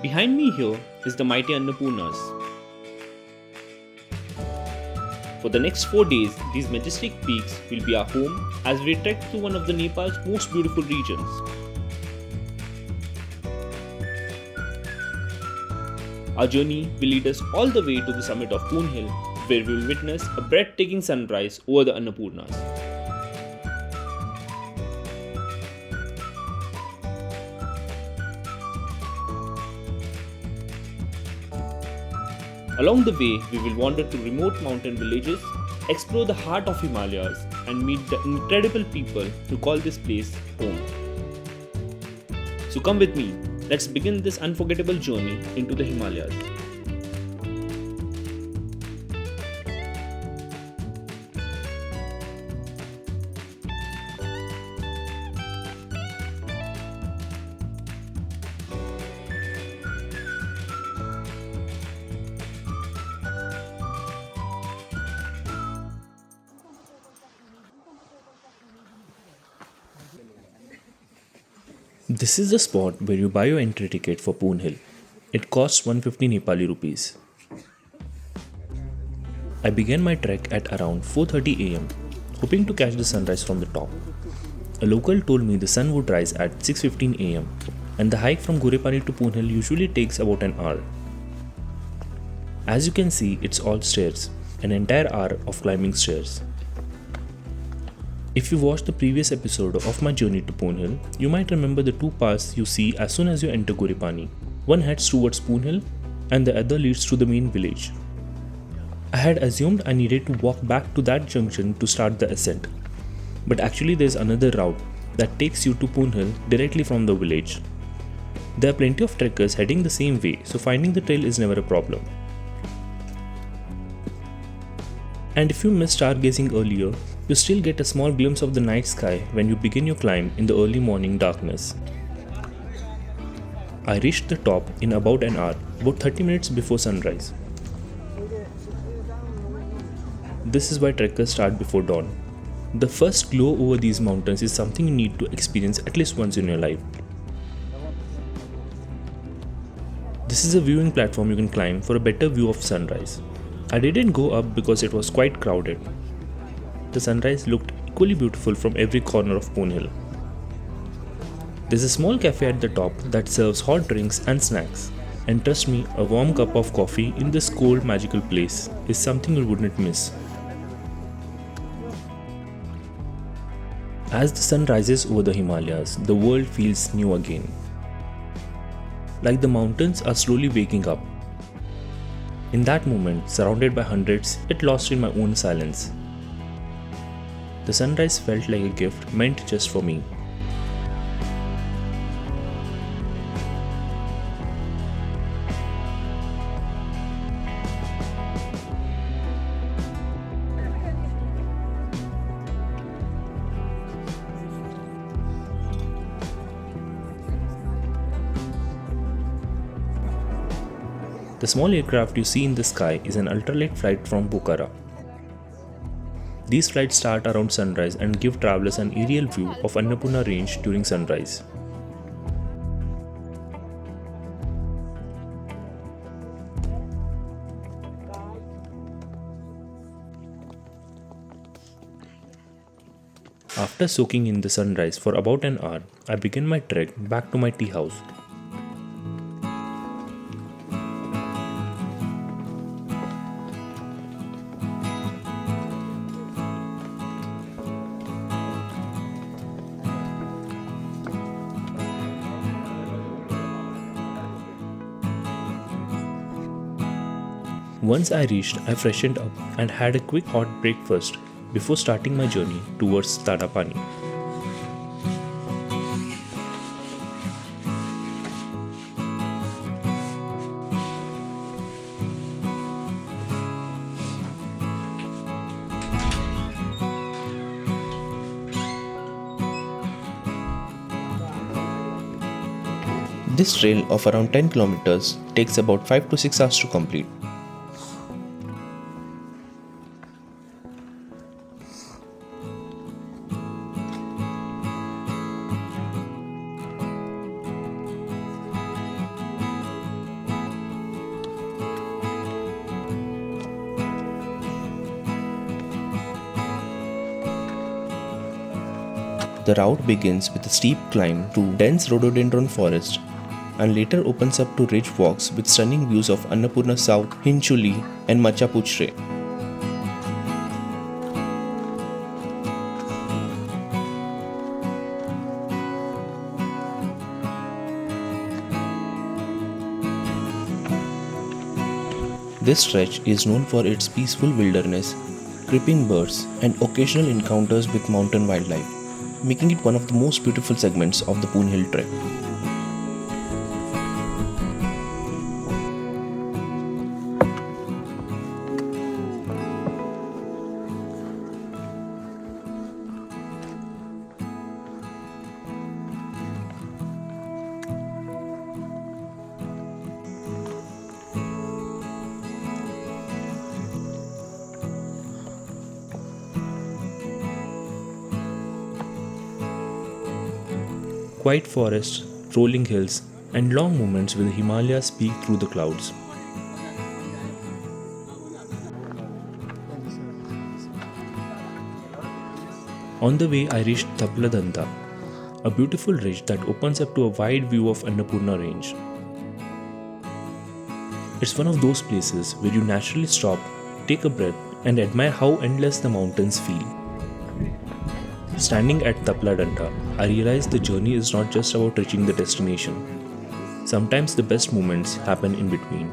Behind me here is the mighty Annapurnas. For the next 4 days, these majestic peaks will be our home as we trek through one of the Nepal's most beautiful regions. Our journey will lead us all the way to the summit of Poon Hill, where we will witness a breathtaking sunrise over the Annapurnas. Along the way, we will wander to remote mountain villages, explore the heart of Himalayas, and meet the incredible people who call this place home. So come with me, let's begin this unforgettable journey into the Himalayas. This is the spot where you buy your entry ticket for Poon Hill. It costs 150 Nepali rupees. I began my trek at around 4:30 am, hoping to catch the sunrise from the top. A local told me the sun would rise at 6:15 am, and the hike from Gurepani to Poon Hill usually takes about an hour. As you can see, it's all stairs, an entire hour of climbing stairs. If you watched the previous episode of my journey to Poon Hill, you might remember the two paths you see as soon as you enter Gurepani. One heads towards Poon Hill and the other leads to the main village. I had assumed I needed to walk back to that junction to start the ascent, but actually there's another route that takes you to Poon Hill directly from the village. There are plenty of trekkers heading the same way, so finding the trail is never a problem. And if you missed stargazing earlier, you still get a small glimpse of the night sky when you begin your climb in the early morning darkness. I reached the top in about an hour, about 30 minutes before sunrise. This is why trekkers start before dawn. The first glow over these mountains is something you need to experience at least once in your life. This is a viewing platform you can climb for a better view of sunrise. I didn't go up because it was quite crowded. The sunrise looked equally beautiful from every corner of Poon Hill. There's a small cafe at the top that serves hot drinks and snacks. And trust me, a warm cup of coffee in this cold, magical place is something you wouldn't miss. As the sun rises over the Himalayas, the world feels new again. Like the mountains are slowly waking up. In that moment, surrounded by hundreds, yet lost in my own silence. The sunrise felt like a gift meant just for me. The small aircraft you see in the sky is an ultralight flight from Pokhara. These flights start around sunrise and give travelers an aerial view of Annapurna Range during sunrise. After soaking in the sunrise for about an hour, I begin my trek back to my tea house. Once I reached, I freshened up and had a quick hot breakfast before starting my journey towards Tadapani. This trail of around 10 kilometers takes about 5 to 6 hours to complete. The route begins with a steep climb through dense rhododendron forest and later opens up to ridge walks with stunning views of Annapurna South, Hinchuli, and Machapuchre. This stretch is known for its peaceful wilderness, creeping birds, and occasional encounters with mountain wildlife, making it one of the most beautiful segments of the Poon Hill trek. Quiet forests, rolling hills, and long moments where the Himalayas peek through the clouds. On the way, I reached Tapladanta, a beautiful ridge that opens up to a wide view of Annapurna Range. It's one of those places where you naturally stop, take a breath, and admire how endless the mountains feel. Standing at Tapladanta, I realized the journey is not just about reaching the destination. Sometimes the best moments happen in between.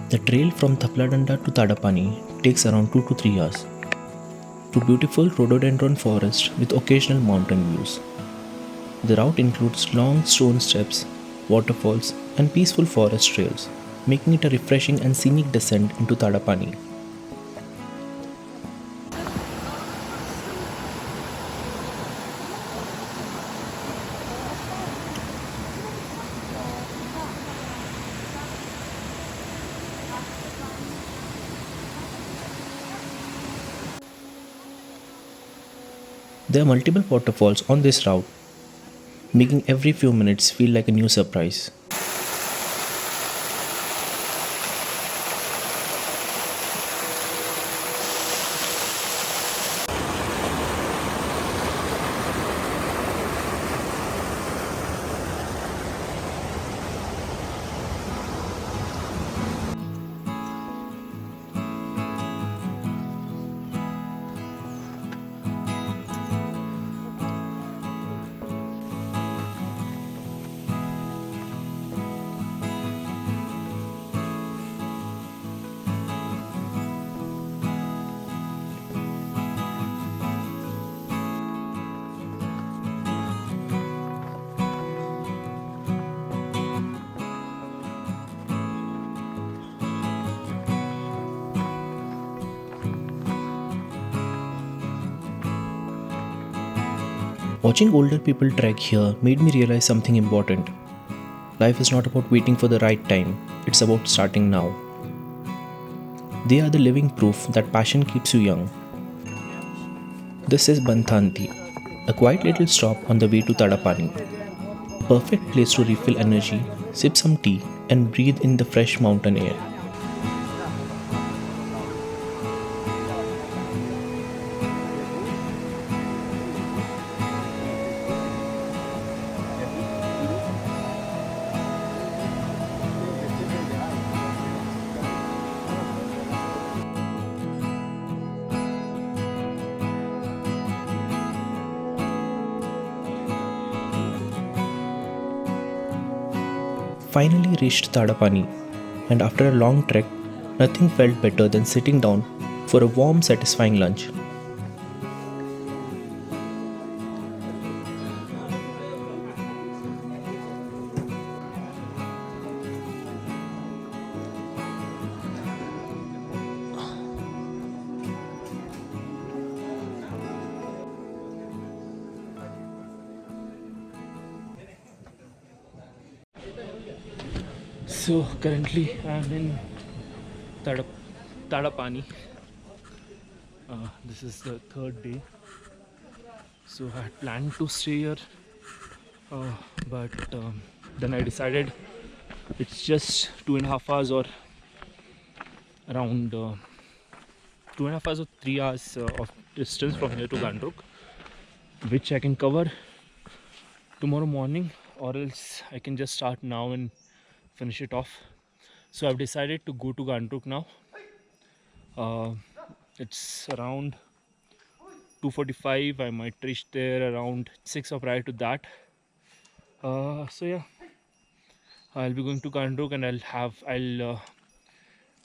The trail from Tapladanta to Tadapani takes around 2 to 3 hours, through beautiful rhododendron forest with occasional mountain views. The route includes long stone steps, waterfalls, and peaceful forest trails, making it a refreshing and scenic descent into Tadapani. There are multiple waterfalls on this route, making every few minutes feel like a new surprise. Watching older people trek here made me realize something important. Life is not about waiting for the right time, it's about starting now. They are the living proof that passion keeps you young. This is Banthanti, a quiet little stop on the way to Tadapani. Perfect place to refill energy, sip some tea, and breathe in the fresh mountain air. Finally reached Tadapani, and after a long trek, nothing felt better than sitting down for a warm, satisfying lunch. So currently I'm in Tadapani. This is the third day. So I had planned to stay here, but then I decided it's just 2.5 hours or around 2.5 hours or 3 hours of distance from here to Gandruk, which I can cover tomorrow morning, or else I can just start now and finish it off. So I've decided to go to Gandruk now. Uh, it's around 2:45. I might reach there around 6 or prior to that. So yeah, I'll be going to Gandruk, and I'll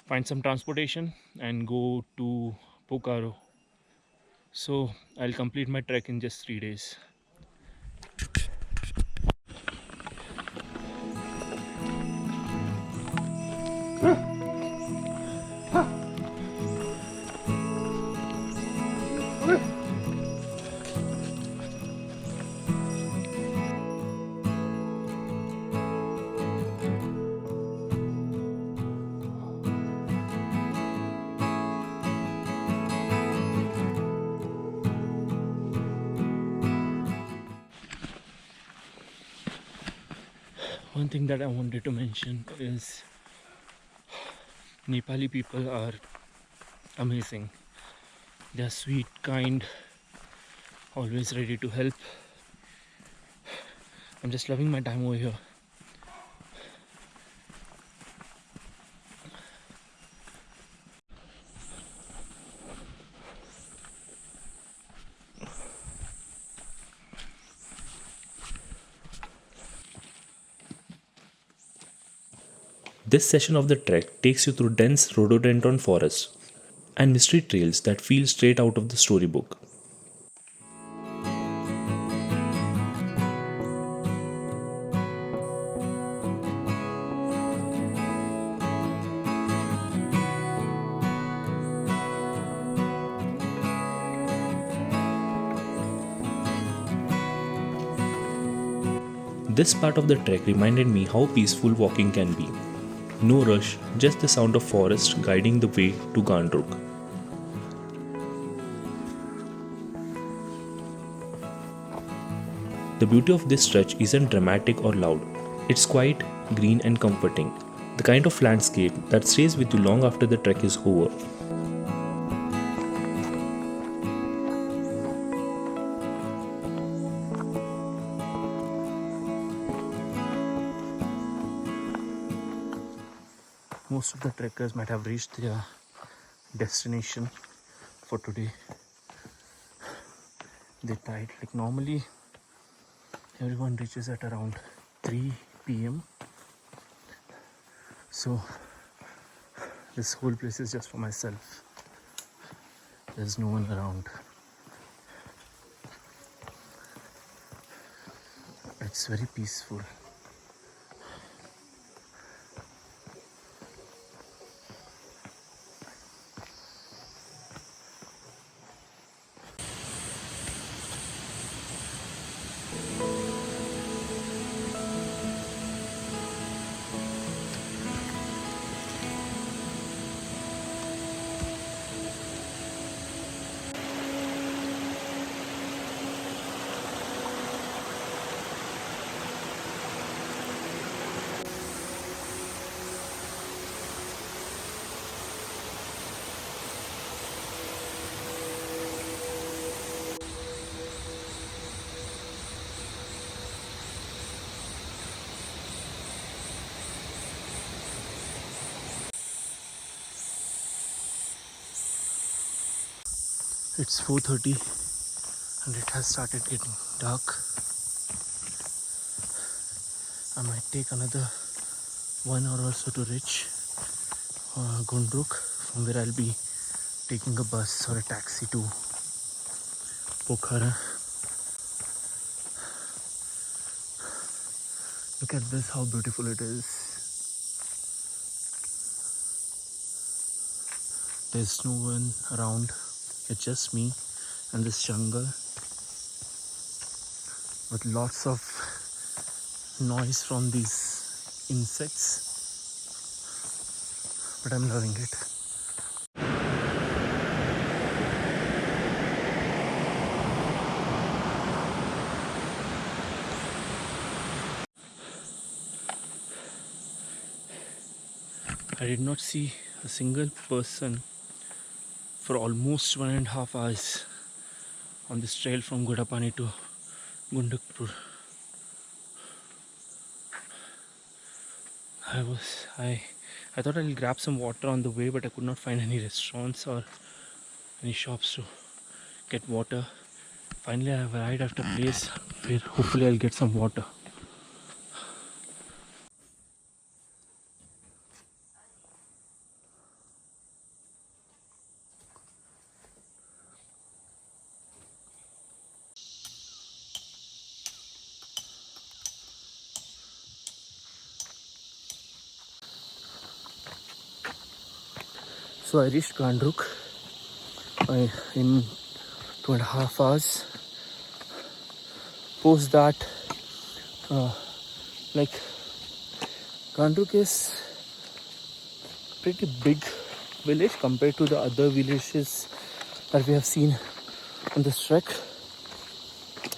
find some transportation and go to Pokaro. So I'll complete my trek in just 3 days. One thing that I wanted to mention is Nepali people are amazing. They are sweet, kind, always ready to help. I'm just loving my time over here. This session of the trek takes you through dense rhododendron forests and mystery trails that feel straight out of the storybook. This part of the trek reminded me how peaceful walking can be. No rush, just the sound of forest guiding the way to Gandruk. The beauty of this stretch isn't dramatic or loud. It's quiet, green and comforting. The kind of landscape that stays with you long after the trek is over. Most of the trekkers might have reached their destination for today. They died. Like normally, everyone reaches at around 3 p.m. So this whole place is just for myself. There's no one around. It's very peaceful. It's 4:30 and it has started getting dark. I might take another 1 hour or so to reach Gundruk, from where I'll be taking a bus or a taxi to Pokhara. Look at this, how beautiful it is. There's no one around. It's just me and this jungle with lots of noise from these insects, but I'm loving it. I did not see a single person for almost 1.5 hours on this trail from Godapani to Gundukpur. I thought I'll grab some water on the way, but I could not find any restaurants or any shops to get water. Finally, I have arrived at a place where hopefully I'll get some water. So I reached Gandruk in 2.5 hours. Post that, like Gandruk is pretty big village compared to the other villages that we have seen on this trek.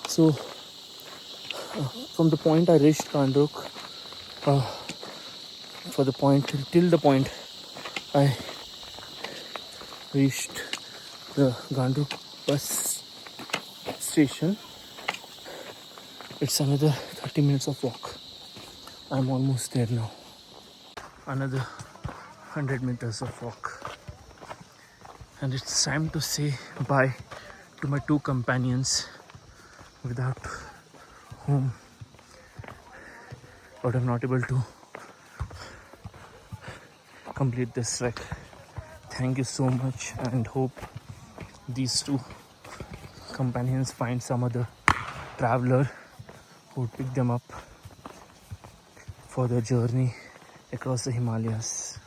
So from the point I reached Gandruk, for the point till the point I reached the Gandruk bus station, it's another 30 minutes of walk. I'm almost there now. Another 100 meters of walk. And it's time to say bye to my two companions, without whom I would have not able to complete this trek. Thank you so much, and hope these two companions find some other traveler who would pick them up for their journey across the Himalayas.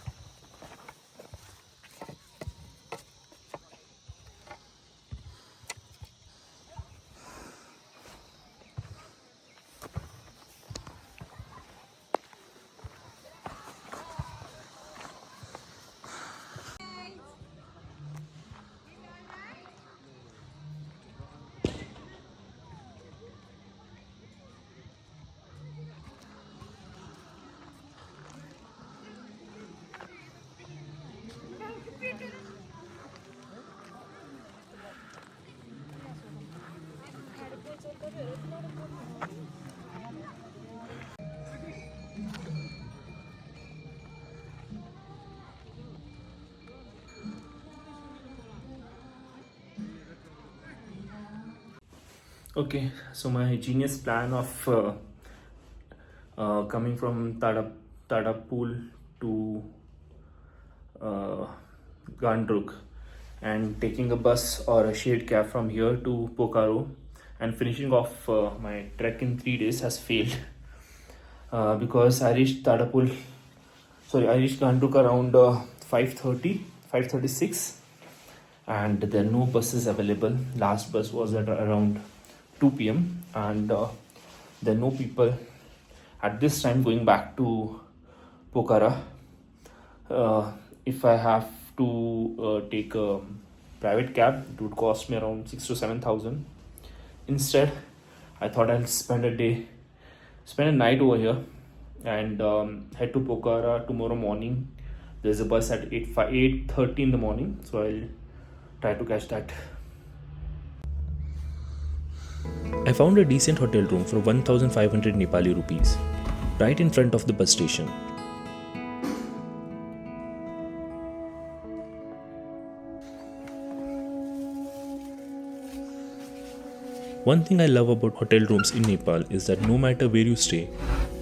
Okay, so my genius plan of coming from Tadapul to Gandruk and taking a bus or a shared cab from here to Pokaro and finishing off my trek in 3 days has failed, because I reached Gandruk around 5:30, 5:36, and there are no buses available. Last bus was at around 2 p.m. and there are no people at this time going back to Pokhara. If I have to take a private cab, it would cost me around 6 to 7 thousand. Instead, I thought I'll spend a night over here, and head to Pokhara tomorrow morning. There's a bus at 8:30 in the morning, so I'll try to catch that. I found a decent hotel room for 1,500 Nepali rupees, right in front of the bus station. One thing I love about hotel rooms in Nepal is that no matter where you stay,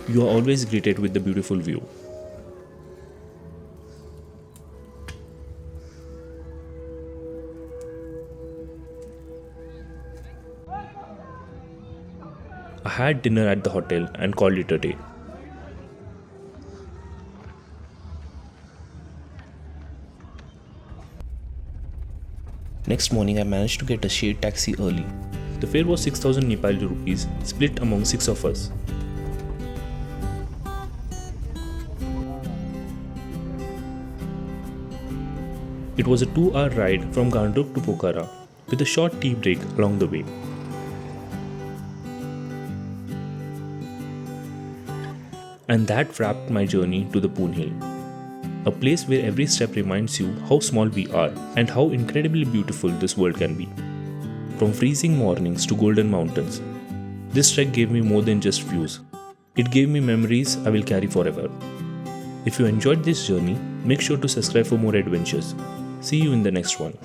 you are always greeted with the beautiful view. I had dinner at the hotel and called it a day. Next morning, I managed to get a shared taxi early. The fare was 6,000 Nepali rupees, split among 6 of us. It was a 2-hour ride from Gandruk to Pokhara, with a short tea break along the way. And that wrapped my journey to the Poon Hill. a place where every step reminds you how small we are and how incredibly beautiful this world can be. From freezing mornings to golden mountains, this trek gave me more than just views. It gave me memories I will carry forever. If you enjoyed this journey, make sure to subscribe for more adventures. See you in the next one.